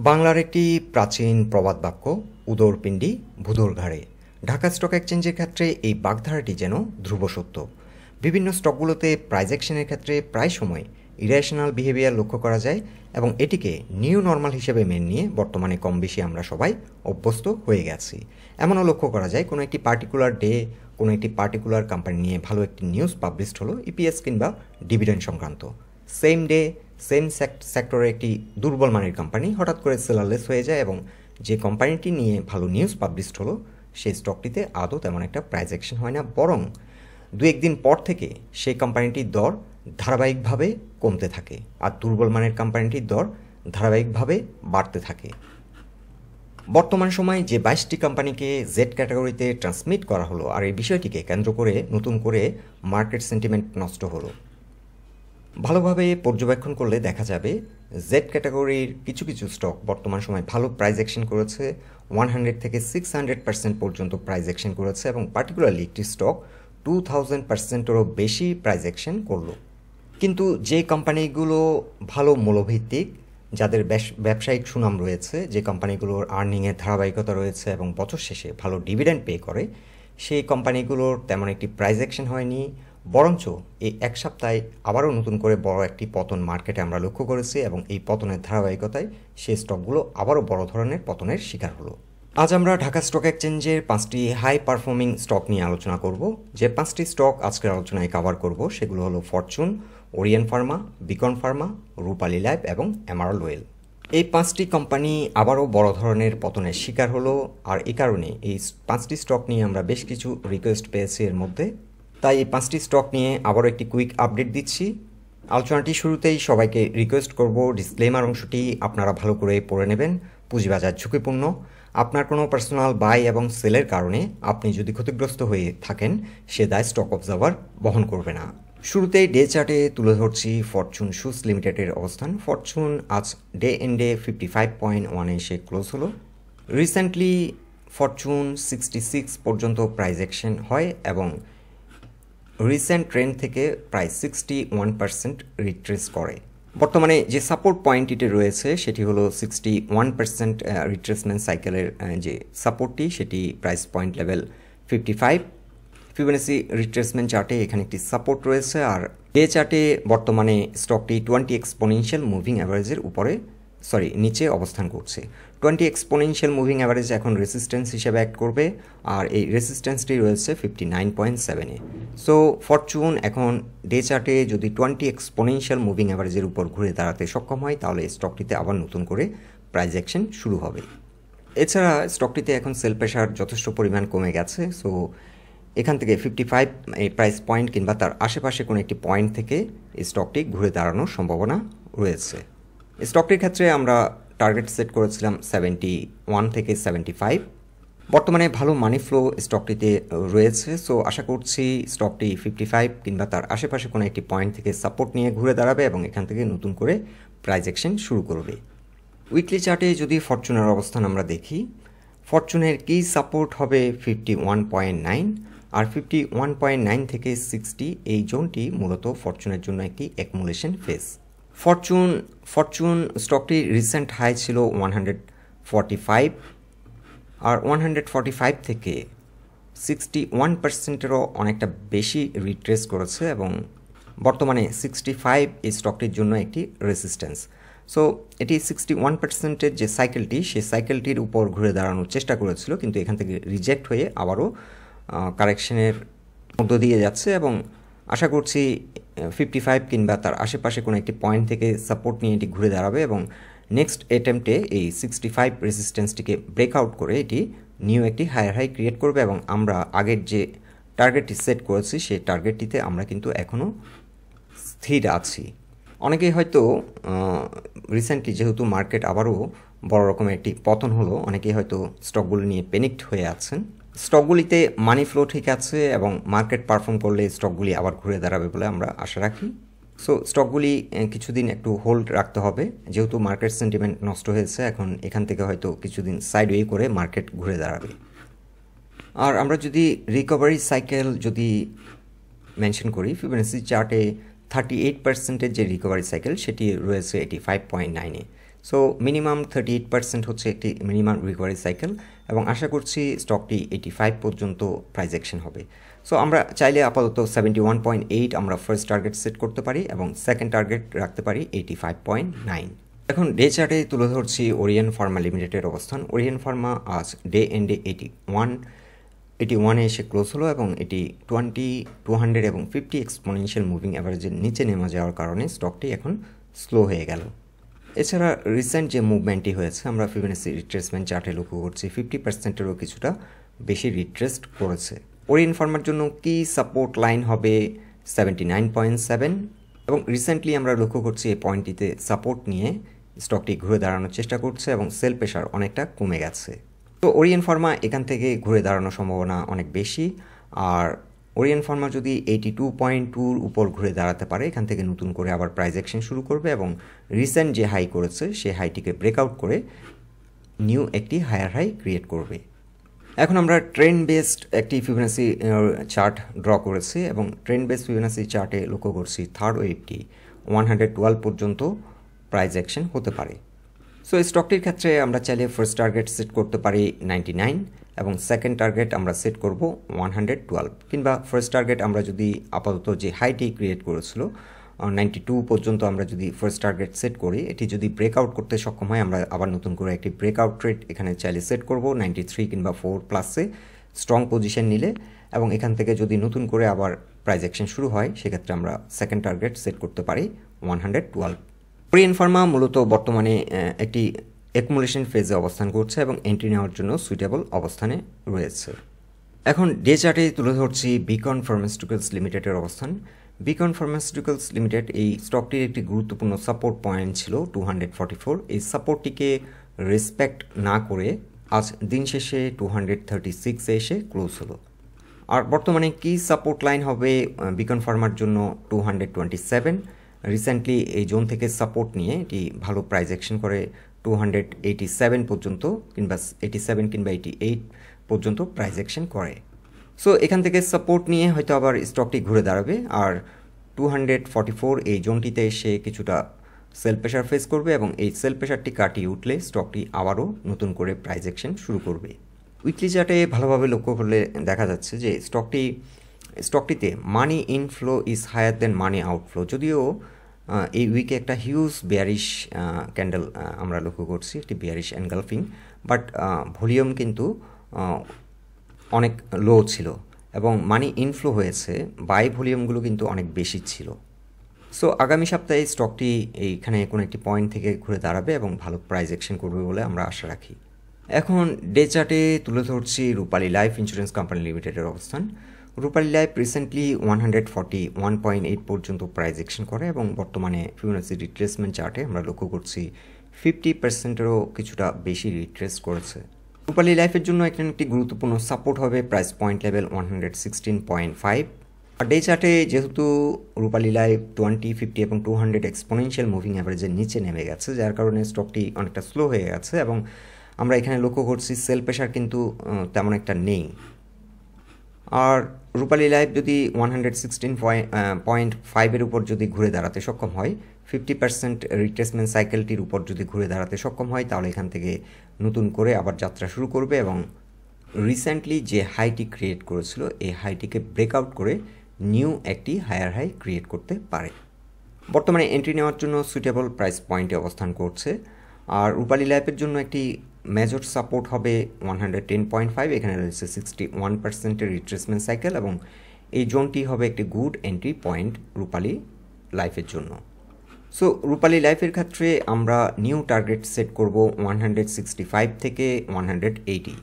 বাংলার একটি প্রাচীন প্রবাদ বাক্য উদর পিণ্ডি ভূধর ঘাড়ে। ঢাকা স্টক এক্সচেঞ্জের ক্ষেত্রে এই বাগধারাটি যেন ধ্রুব সত্য। বিভিন্ন স্টকগুলোতে প্রাইস অ্যাকশনের ক্ষেত্রে প্রায় সময় ইরেশনাল বিহেভিয়ার লক্ষ্য করা যায় এবং এটিকে নিউ নর্মাল হিসেবে মেনে নিয়ে বর্তমানে কম বেশি আমরা সবাই অভ্যস্ত হয়ে গেছি। এমনও লক্ষ্য করা যায় কোনো একটি পার্টিকুলার ডে কোনো একটি পার্টিকুলার কোম্পানি নিয়ে ভালো একটি নিউজ পাবলিশড হলো, ইপিএস কিংবা ডিভিডেন্ড সংক্রান্ত। সেম ডে সেম সেক্টরের একটি দুর্বল মানের কোম্পানি হঠাৎ করে সেলারলেস হয়ে যায় এবং যে কোম্পানিটি নিয়ে ভালো নিউজ পাবলিশড হলো সেই স্টকটিতে আদৌ তেমন একটা প্রাইস অ্যাকশন হয় না, বরং দু একদিন পর থেকে সেই কোম্পানিটির দর ধারাবাহিকভাবে কমতে থাকে আর দুর্বল মানের কোম্পানিটির দর ধারাবাহিকভাবে বাড়তে থাকে। বর্তমান সময়ে যে 22টি কোম্পানিকে জেড ক্যাটাগরিতে ট্রান্সমিট করা হলো আর এই বিষয়টিকে কেন্দ্র করে নতুন করে মার্কেট সেন্টিমেন্ট নষ্ট হলো। ভালোভাবে পর্যবেক্ষণ করলে দেখা যাবে জেড ক্যাটাগরির কিছু কিছু স্টক বর্তমান সময় ভালো প্রাইস অ্যাকশন করেছে, 100 থেকে 600% পর্যন্ত প্রাইস অ্যাকশন করেছে এবং পার্টিকুলারলি একটি স্টক 2000%-এরও বেশি প্রাইস অ্যাকশন করলো। কিন্তু যে কোম্পানিগুলো ভালো মূল্যভিত্তিক, যাদের ব্যবসায়িক সুনাম রয়েছে, যে কোম্পানিগুলোর আর্নিংয়ের ধারাবাহিকতা রয়েছে এবং বছর শেষে ভালো ডিভিডেন্ড পে করে, সেই কোম্পানিগুলোর তেমন একটি প্রাইস অ্যাকশন হয়নি, বরঞ্চ এই এক সপ্তাহে আবারও নতুন করে বড় একটি পতন মার্কেটে আমরা লক্ষ্য করেছি এবং এই পতনের ধারাবাহিকতায় সেই স্টকগুলো আবারও বড় ধরনের পতনের শিকার হলো। আজ আমরা ঢাকা স্টক এক্সচেঞ্জের 5টি হাই পারফর্মিং স্টক নিয়ে আলোচনা করব। যে 5টি স্টক আজকের আলোচনায় কভার করব সেগুলো হলো Fortune, Orion Pharma, Beacon Pharma, Rupali Life এবং এমারল্ডওয়েল। এই 5টি কোম্পানি আবারও বড় ধরনের পতনের শিকার হলো আর এই কারণে এই 5টি স্টক নিয়ে আমরা বেশ কিছু রিকোয়েস্ট পেয়েছি এর মধ্যে। তাই এই 5টি স্টক নিয়ে আবারও একটি কুইক আপডেট দিচ্ছি। আলোচনাটি শুরুতেই সবাইকে রিকোয়েস্ট করব ডিসক্লেমার অংশটি আপনারা ভালো করে পড়ে নেবেন। পুঁজিবাজার ঝুঁকিপূর্ণ। আপনার কোনো পার্সোনাল বাই এবং সেলের কারণে আপনি যদি ক্ষতিগ্রস্ত হয়ে থাকেন সে দায় স্টক অবজার্ভার বহন করবে না। শুরুতেই ডে চার্টে তুলে ধরছি ফরচুন শুজ লিমিটেডের অবস্থান। ফরচুন আজ ডে এন্ডে 55.1 এসে ক্লোজ হলো। রিসেন্টলি ফরচুন 66 পর্যন্ত প্রাইস অ্যাকশন হয় এবং রিসেন্ট ট্রেন্ড থেকে প্রায় 61% রিট্রেস করে। বর্তমানে যে সাপোর্ট পয়েন্টটিতে রয়েছে সেটি হলো 61% রিট্রেসমেন্ট সাইকেলের যে সাপোর্টটি, সেটি price point level 55। Fibonacci retracement চার্টে এখানে একটি সাপোর্ট রয়েছে আর ডে চার্টে বর্তমানে স্টকটি 20 এক্সপোনেনশিয়াল মুভিং অ্যাভারেজের নিচে অবস্থান করছে। 20 এক্সপোনেনশিয়াল মুভিং অ্যাভারেজ এখন রেসিস্ট্যান্স হিসেবে অ্যাক্ট করবে আর এই রেসিস্ট্যান্সটি রয়েছে 59.7-এ। সো ফরচুন এখন ডে চার্টে যদি 20 এক্সপোনেনশিয়াল মুভিং অ্যাভারেজের উপর ঘুরে দাঁড়াতে সক্ষম হয় তাহলে স্টকটিতে আবার নতুন করে প্রাইস অ্যাকশন শুরু হবে। এছাড়া স্টকটিতে এখন সেল প্রেশার যথেষ্ট পরিমাণ কমে গেছে। সো এখান থেকে 55 এই প্রাইস পয়েন্ট কিংবা তার আশেপাশে কোনো একটি পয়েন্ট থেকে স্টকটি ঘুরে দাঁড়ানোর সম্ভাবনা রয়েছে। স্টকটির ক্ষেত্রে আমরা টার্গেট সেট করেছিলাম 71 থেকে 75। বর্তমানে ভালো মানি ফ্লো স্টকটিতে রয়েছে। সো আশা করছি স্টকটি 55 কিংবা তার আশেপাশে কোনো একটি পয়েন্ট থেকে সাপোর্ট নিয়ে ঘুরে দাঁড়াবে এবং এখান থেকে নতুন করে প্রাইস অ্যাকশন শুরু করবে। উইকলি চার্টে যদি ফরচুনের অবস্থান আমরা দেখি, ফরচুনের কি সাপোর্ট হবে 51.9 আর 51.9 থেকে 60 এই জোনটি মূলত ফরচুনের জন্য একটি অ্যাকুমুলেশন ফেজ। ফরচুন স্টকটি রিসেন্ট হাই ছিল 145 আর 145 থেকে 61%-এরও অনেকটা বেশি রিট্রেস করেছে এবং বর্তমানে 65 এই স্টকটির জন্য একটি রেসিস্ট্যান্স। সো এটি 61%-এর যে সাইকেলটি সেই সাইকেলটির উপর ঘুরে দাঁড়ানোর চেষ্টা করেছিল কিন্তু এখান থেকে রিজেক্ট হয়ে আবারও কারেকশনের মধ্য দিয়ে যাচ্ছে এবং আশা করছি 55 কিংবা তার আশেপাশে কোনো একটি পয়েন্ট থেকে সাপোর্ট নিয়ে এটি ঘুরে দাঁড়াবে এবং নেক্সট অ্যাটেম্পটে এই 65 রেজিস্ট্যান্সটিকে ব্রেকআউট করে এটি নিউ একটি হায়ার হাই ক্রিয়েট করবে এবং আমরা আগের যে টার্গেটটি সেট করেছি সেই টার্গেটটিতে আমরা কিন্তু এখনও স্থির আছি। অনেকেই হয়তো রিসেন্টলি যেহেতু মার্কেট আবারও বড় রকমের একটি পতন হলো, অনেকেই হয়তো স্টকগুলো নিয়ে প্যানিকড হয়ে আছেন। স্টকগুলিতে মানি ফ্লো ঠিক আছে এবং মার্কেট পারফর্ম করলে স্টকগুলি আবার ঘুরে দাঁড়াবে বলে আমরা আশা রাখি। সো স্টকগুলি কিছুদিন একটু হোল্ড রাখতে হবে যেহেতু মার্কেট সেন্টিমেন্ট নষ্ট হয়েছে। এখন এখান থেকে হয়তো কিছুদিন সাইডওয়ে করে মার্কেট ঘুরে দাঁড়াবে। আর আমরা যদি রিকভারি সাইকেল যদি মেনশন করি, ফিবোনাচি চার্টে 38%-এর যে রিকভারি সাইকেল সেটি রয়েছে 85.9-এ। সো মিনিমাম 38% হচ্ছে একটি মিনিমাম রিকভারি সাইকেল এবং আশা করছি স্টকটি 85 পর্যন্ত প্রাইস অ্যাকশন হবে। সো আমরা চাইলে আপাতত 71.8 আমরা ফার্স্ট টার্গেট সেট করতে পারি এবং সেকেন্ড টার্গেট রাখতে পারি 85.9। এখন ডে চার্টে তুলে ধরছি ওরিয়ন ফার্মা লিমিটেডের অবস্থান। ওরিয়ন ফার্মা আজ ডে এন্ডে 81 এসে ক্লোজ হলো এবং এটি 20, 200 এবং 50 এক্সপোনেনশিয়াল মুভিং অ্যাভারেজের নিচে নেমে যাওয়ার কারণে স্টকটি এখন স্লো হয়ে গেল। এছাড়া রিসেন্ট যে মুভমেন্টটি হয়েছে আমরা ফিবোনাচি রিট্রেসমেন্ট চার্টে লক্ষ্য করছি 50%-এরও কিছুটা বেশি রিট্রেসড করেছে। ওরিয়ন ফার্মার জন্য কি সাপোর্ট লাইন হবে 79.7 এবং রিসেন্টলি আমরা লক্ষ্য করছি এই পয়েন্টটিতে সাপোর্ট নিয়ে স্টকটি ঘুরে দাঁড়ানোর চেষ্টা করছে এবং সেল প্রেশার অনেকটা কমে গেছে। তো ওরিয়ন ফার্মা এখান থেকে ঘুরে দাঁড়ানোর সম্ভাবনা অনেক বেশি। আর ওরিয়ন ফার্মা যদি 82.2 উপর ঘুরে দাঁড়াতে পারে এখান থেকে নতুন করে আবার প্রাইস অ্যাকশন শুরু করবে এবং রিসেন্ট যে হাই করেছে সেই হাইটিকে ব্রেকআউট করে নিউ একটি হায়ার হাই ক্রিয়েট করবে। এখন আমরা ট্রেন্ড বেসড একটি ফিবোনাচি চার্ট ড্র করেছি এবং ট্রেন্ড বেসড ফিবোনাচি চার্টে লক্ষ্য করছি থার্ড ওয়েভটি 112 পর্যন্ত প্রাইস অ্যাকশন হতে পারে। সো এই স্টকটির ক্ষেত্রে আমরা চাইলে ফার্স্ট টার্গেট সেট করতে পারি 99 এবং সেকেন্ড টার্গেট আমরা সেট করব 112 কিংবা ফার্স্ট টার্গেট আমরা যদি আপাতত যে হাইটি ক্রিয়েট করেছিল 92 পর্যন্ত আমরা যদি ফার্স্ট টার্গেট সেট করি এটি যদি ব্রেকআউট করতে সক্ষম হয় আমরা আবার নতুন করে একটি ব্রেকআউট ট্রেড এখানে চাইলে সেট করব 93 কিংবা 4 প্লাসে স্ট্রং পজিশন নিলে এবং এখান থেকে যদি নতুন করে আবার প্রাইস অ্যাকশন শুরু হয় সেক্ষেত্রে আমরা সেকেন্ড টার্গেট সেট করতে পারি 112। ওরিয়ন ফার্মা মূলত বর্তমানে একটি অ্যাকুমুলেশন ফেজে অবস্থান করছে এবং এন্ট্রি নেওয়ার জন্য সুইটেবল অবস্থানে রয়েছে। এখন ডে চার্টে তুলে ধরছি বিকন ফার্মাসিউটিক্যালস লিমিটেডের অবস্থান। বিকন ফার্মাসিউটিক্যালস লিমিটেড এই স্টকটির একটি গুরুত্বপূর্ণ সাপোর্ট পয়েন্ট ছিল 244। এই সাপোর্টটিকে রেসপেক্ট না করে আজ দিন শেষে 236 এসে ক্লোজ হলো। আর বর্তমানে কি সাপোর্ট লাইন হবে বিকন ফার্মার জন্য 227। রিসেন্টলি এই জোন থেকে সাপোর্ট নিয়ে এটি ভালো প্রাইস অ্যাকশন করে 287 পর্যন্ত কিংবা 87 কিংবা 88 পর্যন্ত প্রাইস অ্যাকশন করে। সো এখান থেকে সাপোর্ট নিয়ে হয়তো আবার স্টকটি ঘুরে দাঁড়াবে আর 244 এই জোনটিতে এসে কিছুটা সেল প্রেশার ফেস করবে এবং এই সেল প্রেশারটি কাটিয়ে উঠলে স্টকটি আবারও নতুন করে প্রাইস অ্যাকশন শুরু করবে। উইকলি চার্টে ভালোভাবে লক্ষ্য করলে দেখা যাচ্ছে যে স্টকটিতে money inflow is higher than money outflow. যদিও এই উইকে একটা হিউজ বেয়ারিশ ক্যান্ডেল আমরা লক্ষ্য করছি, একটি বেয়ারিশ এনগালফিং, বাট ভলিউম কিন্তু অনেক লো ছিল এবং মানি ইনফ্লো হয়েছে, বাই ভলিউমগুলো কিন্তু অনেক বেশি ছিল। সো আগামী সপ্তাহে স্টকটি এইখানে কোনো একটি পয়েন্ট থেকে ঘুরে দাঁড়াবে এবং ভালো প্রাইস অ্যাকশন করবে বলে আমরা আশা রাখি। এখন ডে চার্টে তুলে ধরছি রূপালী লাইফ ইন্স্যুরেন্স কোম্পানি লিমিটেডের অবস্থান। রূপালী লাইফ রিসেন্টলি 141.8 পর্যন্ত প্রাইস অ্যাকশন করে এবং বর্তমানে ফিবোনাচি রিট্রেসমেন্ট চার্টে আমরা লক্ষ্য করছি 50%-এরও কিছুটা বেশি রিট্রেস করেছে। রূপালী লাইফের জন্য একটি গুরুত্বপূর্ণ সাপোর্ট হবে প্রাইস পয়েন্ট লেভেল 116.5। আর ডে চার্টে যেহেতু রূপালী লাইফ 20, 50 এবং 200 এক্সপোনেনশিয়াল মুভিং অ্যাভারেজের নিচে নেমে গেছে, যার কারণে স্টকটি অনেকটা স্লো হয়ে গেছে এবং আমরা এখানে লক্ষ্য করছি সেল প্রেশার কিন্তু তেমন একটা নেই। আর রূপালী লাইফ যদি 116.5 উপর যদি ঘুরে দাঁড়াতে সক্ষম হয়, 50% রিট্রেসমেন্ট সাইকেলটির উপর যদি ঘুরে দাঁড়াতে সক্ষম হয় তাহলে এখান থেকে নতুন করে আবার যাত্রা শুরু করবে এবং রিসেন্টলি যে হাইটি ক্রিয়েট করেছিল এই হাইটিকে ব্রেকআউট করে নিউ একটি হায়ার হাই ক্রিয়েট করতে পারে। বর্তমানে এন্ট্রি নেওয়ার জন্য সুইটেবল প্রাইস পয়েন্টে অবস্থান করছে। আর রূপালী লাইফের জন্য একটি মেজর সাপোর্ট হবে 110.5, এখানে রয়েছে 61%-এর রিট্রেসমেন্ট সাইকেল এবং এই জোনটি হবে একটি গুড এন্ট্রি পয়েন্ট রূপালী লাইফের জন্য। সো রূপালী লাইফের ক্ষেত্রে আমরা নিউ টার্গেট সেট করব 165 থেকে 180।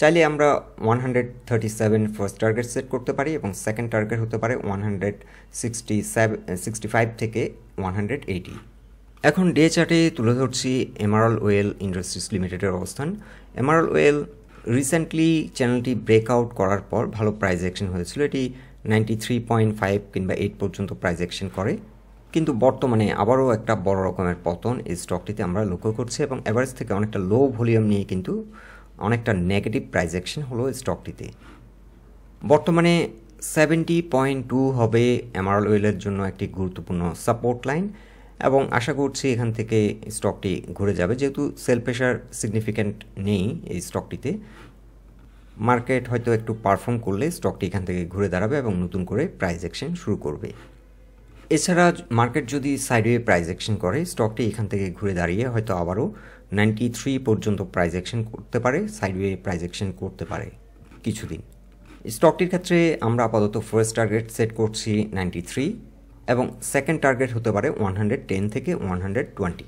চাইলে আমরা 137 ফার্স্ট টার্গেট সেট করতে পারি এবং সেকেন্ড টার্গেট হতে পারে 165 থেকে 180। এখন ডে চার্টে তুলে ধরছি এমারল্ড ওয়েল ইন্ডাস্ট্রিজ লিমিটেডের অবস্থান। এমারল্ড ওয়েল রিসেন্টলি চ্যানেলটি ব্রেকআউট করার পর ভালো প্রাইস অ্যাকশন হয়েছিল, এটি 93.5 কিংবা 8 পর্যন্ত প্রাইস অ্যাকশন করে, কিন্তু বর্তমানে আবারও একটা বড় রকমের পতন এই স্টকটিতে আমরা লক্ষ্য করছি এবং এভারেজ থেকে অনেকটা লো ভলিউম নিয়ে কিন্তু অনেকটা নেগেটিভ প্রাইস অ্যাকশন হলো স্টকটিতে। বর্তমানে 70.2 হবে এমারল্ড ওয়েলের জন্য একটি গুরুত্বপূর্ণ সাপোর্ট লাইন এবং আশা করছি এখান থেকে স্টকটি ঘুরে যাবে, যেহেতু সেল প্রেশার সিগনিফিক্যান্ট নেই এই স্টকটিতে। মার্কেট হয়তো একটু পারফর্ম করলে স্টকটি এখান থেকে ঘুরে দাঁড়াবে এবং নতুন করে প্রাইস অ্যাকশন শুরু করবে। এছাড়া মার্কেট যদি সাইডওয়ে প্রাইস অ্যাকশন করে, স্টকটি এখান থেকে ঘুরে দাঁড়িয়ে হয়তো আবারও 93 পর্যন্ত প্রাইস অ্যাকশন করতে পারে, সাইডওয়ে প্রাইস অ্যাকশন করতে পারে কিছুদিন। স্টকটির ক্ষেত্রে আমরা আপাতত ফার্স্ট টার্গেট সেট করছি 93 এবং সেকেন্ড টার্গেট হতে পারে 110 থেকে 120।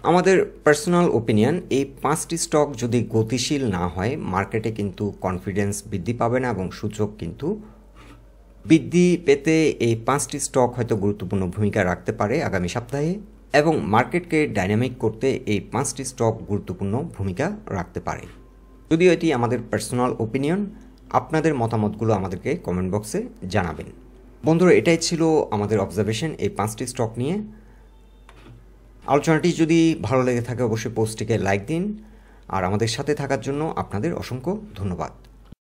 আমাদের পার্সোনাল ওপিনিয়ন, এই 5টি স্টক যদি গতিশীল না হয় মার্কেটে কিন্তু কনফিডেন্স বৃদ্ধি পাবে না এবং সূচক কিন্তু বৃদ্ধি পেতে এই 5টি স্টক হয়তো গুরুত্বপূর্ণ ভূমিকা রাখতে পারে আগামী সপ্তাহে, এবং মার্কেটকে ডাইনামিক করতে এই 5টি স্টক গুরুত্বপূর্ণ ভূমিকা রাখতে পারে। যদিও এটি আমাদের পার্সোনাল ওপিনিয়ন, আপনাদের মতামতগুলো আমাদেরকে কমেন্ট বক্সে জানাবেন। বন্ধুরা, এটাই ছিল আমাদের অবজারভেশন এই 5টি স্টক নিয়ে। আলোচনাটি যদি ভালো লেগে থাকে অবশ্যই পোস্টটিকে লাইক দিন, আর আমাদের সাথে থাকার জন্য আপনাদের অসংখ্য ধন্যবাদ।